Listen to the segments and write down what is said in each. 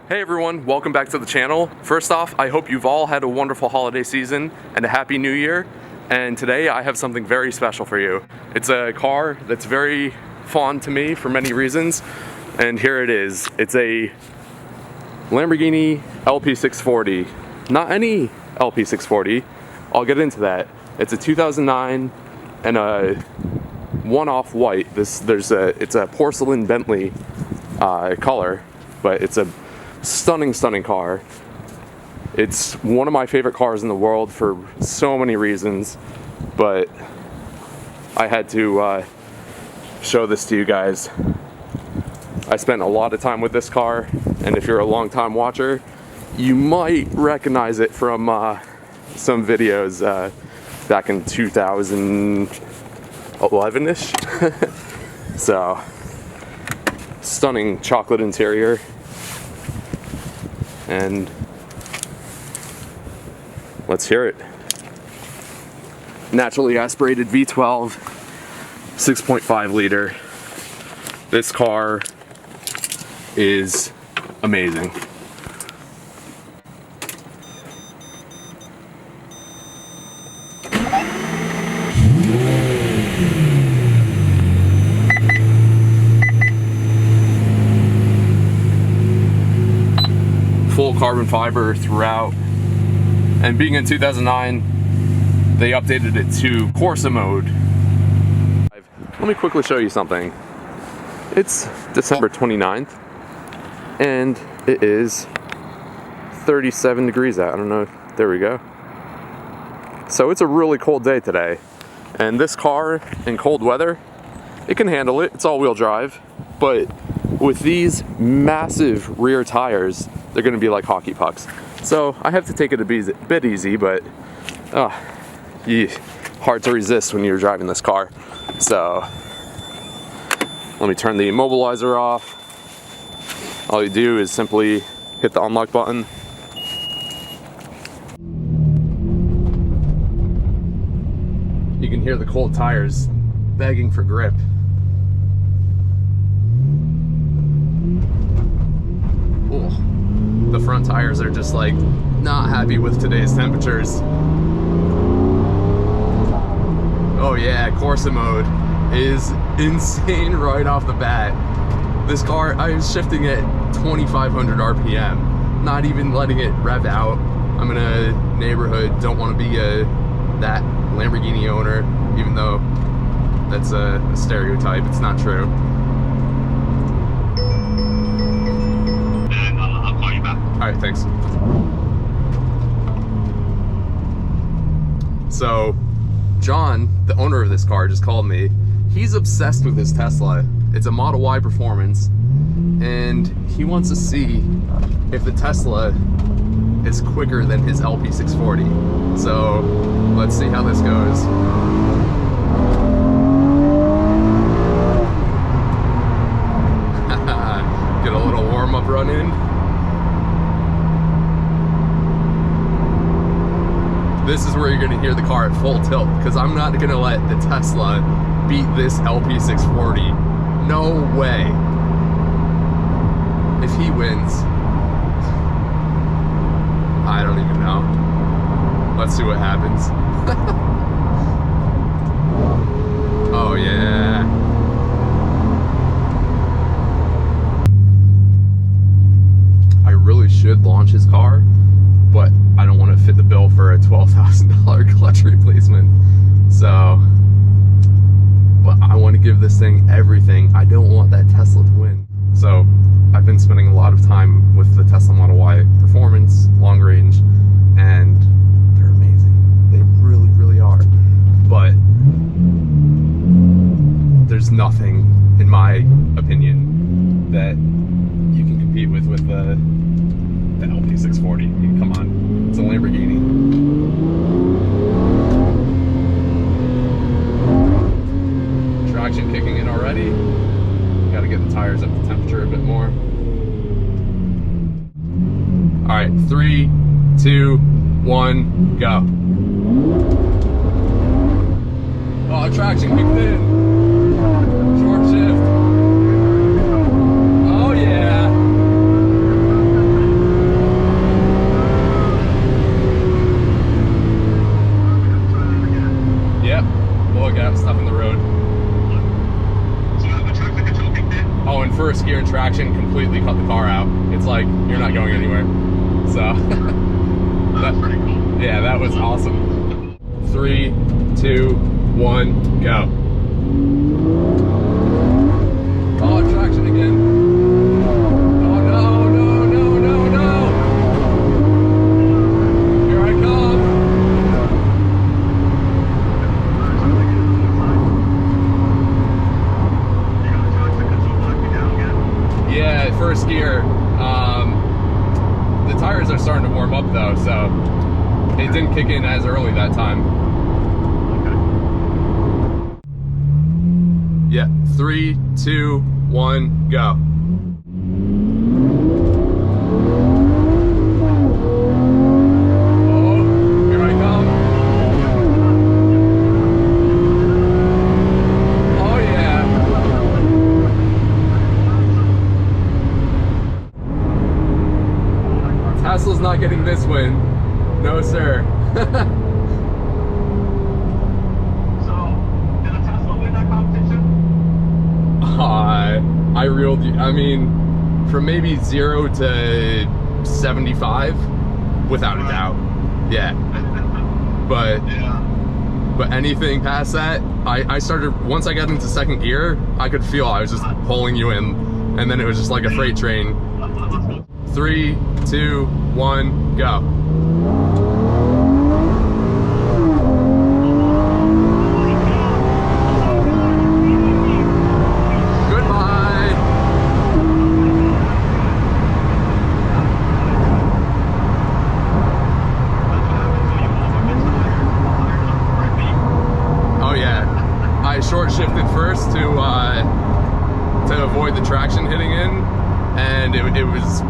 Hey everyone, welcome back to the channel. First off, I hope you've all had a wonderful holiday season and a happy new year. And today I have something very special for you. It's a car that's very fond to me for many reasons. And here it is. It's a Lamborghini LP640. Not any LP640. I'll get into that. It's a 2009 and a one-off white. It's a porcelain Bentley color, but it's a stunning car. It's one of my favorite cars in the world for so many reasons, but I had to show this to you guys. I spent a lot of time with this car, and if you're a long-time watcher, you might recognize it from some videos back in 2011-ish. So, stunning chocolate interior. And let's hear it. Naturally aspirated V12, 6.5 liter. This car is amazing. Full carbon fiber throughout, and being in 2009 they updated it to Corsa mode. Let me quickly show you something. It's December 29th and it is 37 degrees out. I don't know, there we go. So it's a really cold day today, and this car in cold weather, it can handle it. It's all-wheel drive, but with these massive rear tires, they're going to be like hockey pucks. So I have to take it a bit easy, but hard to resist when you're driving this car. So let me turn the immobilizer off. All you do is simply hit the unlock button. You can hear the cold tires begging for grip. The front tires are just like not happy with today's temperatures. Oh yeah, Corsa mode is insane right off the bat. This car, I was shifting at 2,500 RPM, not even letting it rev out. I'm in a neighborhood, don't want to be that Lamborghini owner, even though that's a stereotype, it's not true. Alright, thanks. So, John, the owner of this car, just called me. He's obsessed with his Tesla. It's a Model Y Performance, and he wants to see if the Tesla is quicker than his LP640. So, let's see how this goes. Get a little warm-up run in. This is where you're going to hear the car at full tilt, because I'm not going to let the Tesla beat this LP640. No way. If he wins, I don't even know. Let's see what happens. Oh yeah. I really should launch his car, but I don't want to fit the bill for a $12,000 clutch replacement. So, but I want to give this thing everything. I don't want that Tesla to win. So, I've been spending a lot of time with the Tesla Model Y Performance, long range, and they're amazing. They really, really are. But there's nothing, in my opinion, that you can compete with the LP640. Come on, it's a Lamborghini. Traction kicking in already. Got to get the tires up to temperature a bit more. All right, 3, 2, 1, go. Oh, traction kicked in. Short shift. Oh yeah. traction completely cut the car out. It's like, you're not going anywhere. So, That's pretty cool. Yeah, that was awesome. 3, 2, 1, go. Oh, traction again. Oh, no, no, no, no, no. Here I come. Yeah, first gear. The tires are starting to warm up though, so it didn't kick in as early that time. Okay. Yeah, 3, 2, 1, go. Oh, here I come. Oh yeah. Tesla's not getting this win. No, sir. So, did the Tesla win that competition? I reeled you. I mean, from maybe 0 to 75, without a doubt. Yeah. But anything past that, I started, once I got into second gear, I could feel I was just pulling you in, and then it was just like a freight train. 3, 2, 1, go. Goodbye. Oh yeah, I short shifted first to avoid the traction hitting in, and it was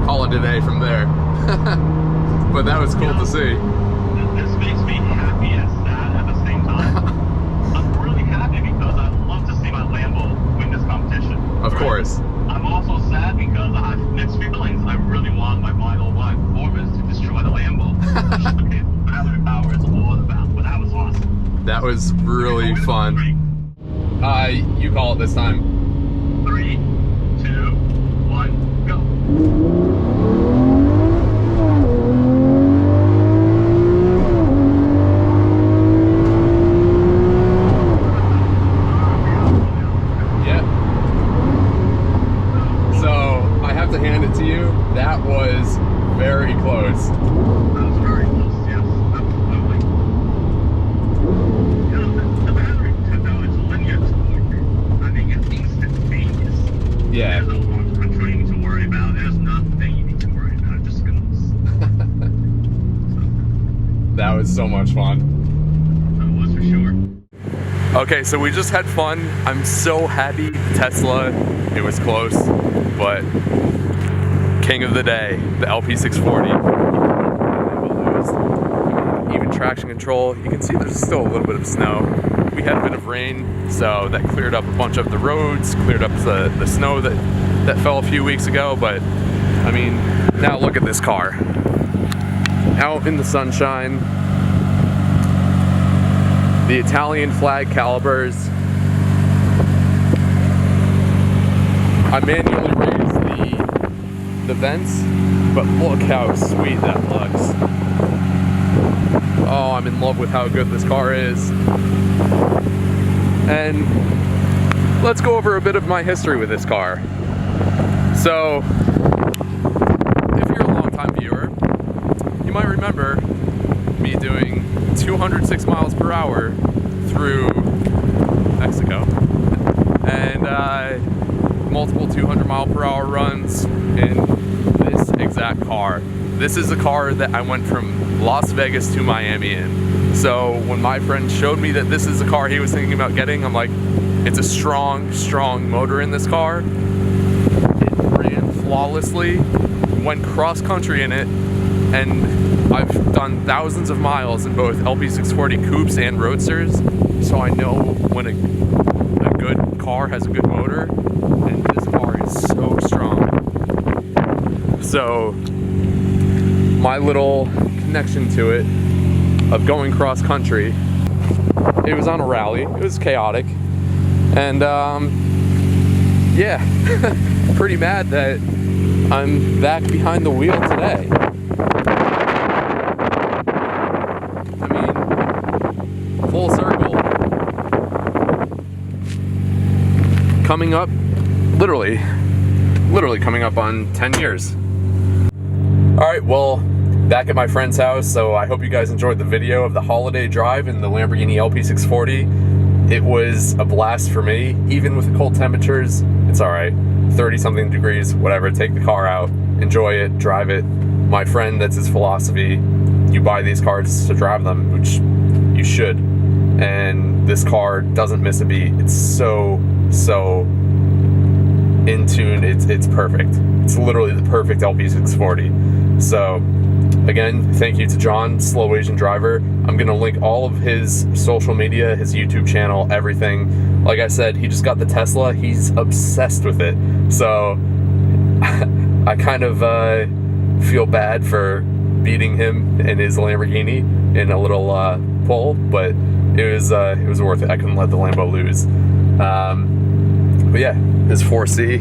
call it a day from there. But that was cool to see. This makes me happy and sad at the same time. I'm really happy because I love to see my Lambo win this competition. Of course. I'm also sad because I have mixed feelings. I really want my Model Y performance to destroy the Lambo. Okay, battery power is all about, but that was awesome. That was really fun. You call it this time. 3, 2, 1, go. Yeah. So I have to hand it to you. That was very close. That was very close, yes, absolutely. You know, the battery, though, it's linear torque. I think it's instantaneous. Yeah. There's no controlling to worry about. There's nothing you need to worry about. It just goes. That was so much fun. That was for sure. Okay, so we just had fun. I'm so happy Tesla. It was close, but king of the day, the LP640. Even traction control. You can see there's still a little bit of snow. We had a bit of rain, so that cleared up a bunch of the roads, cleared up the snow that fell a few weeks ago. But I mean, now look at this car. Out in the sunshine. The Italian flag calipers. I manually raised the vents, but look how sweet that looks. Oh, I'm in love with how good this car is. And let's go over a bit of my history with this car. So, if you're a long-time viewer, you might remember me doing 206 miles per hour through Mexico, and multiple 200 mile per hour runs in this exact car. This is a car that I went from Las Vegas to Miami in. So when my friend showed me that this is a car he was thinking about getting, I'm like, it's a strong motor in this car. It ran flawlessly, went cross country in it, and I've done thousands of miles in both LP640 coupes and roadsters, so I know when a good car has a good motor, and this car is so strong. So my little connection to it of going cross country, it was on a rally, it was chaotic, and yeah, pretty mad that I'm back behind the wheel today. I mean, full circle. Coming up, literally coming up on 10 years. Alright, well, back at my friend's house, so I hope you guys enjoyed the video of the holiday drive in the Lamborghini LP640. It was a blast for me, even with the cold temperatures. It's alright, 30-something degrees, whatever, take the car out, enjoy it, drive it. My friend, that's his philosophy, you buy these cars to drive them, which you should. And this car doesn't miss a beat. It's so in tune, it's perfect. It's literally the perfect LP640. So, again, thank you to John, Slow Asian Driver. I'm gonna link all of his social media, his YouTube channel, everything. Like I said, he just got the Tesla. He's obsessed with it. So, I kind of feel bad for beating him in his Lamborghini in a little poll, but it was worth it. I couldn't let the Lambo lose. But yeah, his 4C.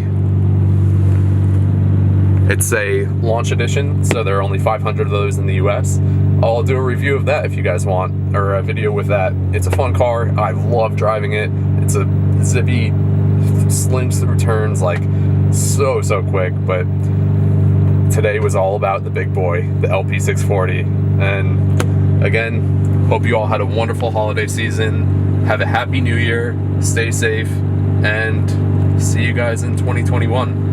It's a launch edition, so there are only 500 of those in the US. I'll do a review of that if you guys want, or a video with that. It's a fun car. I love driving it. It's a zippy, slims through turns like so quick. But today was all about the big boy, the LP640. And again, hope you all had a wonderful holiday season. Have a happy new year. Stay safe. And see you guys in 2021.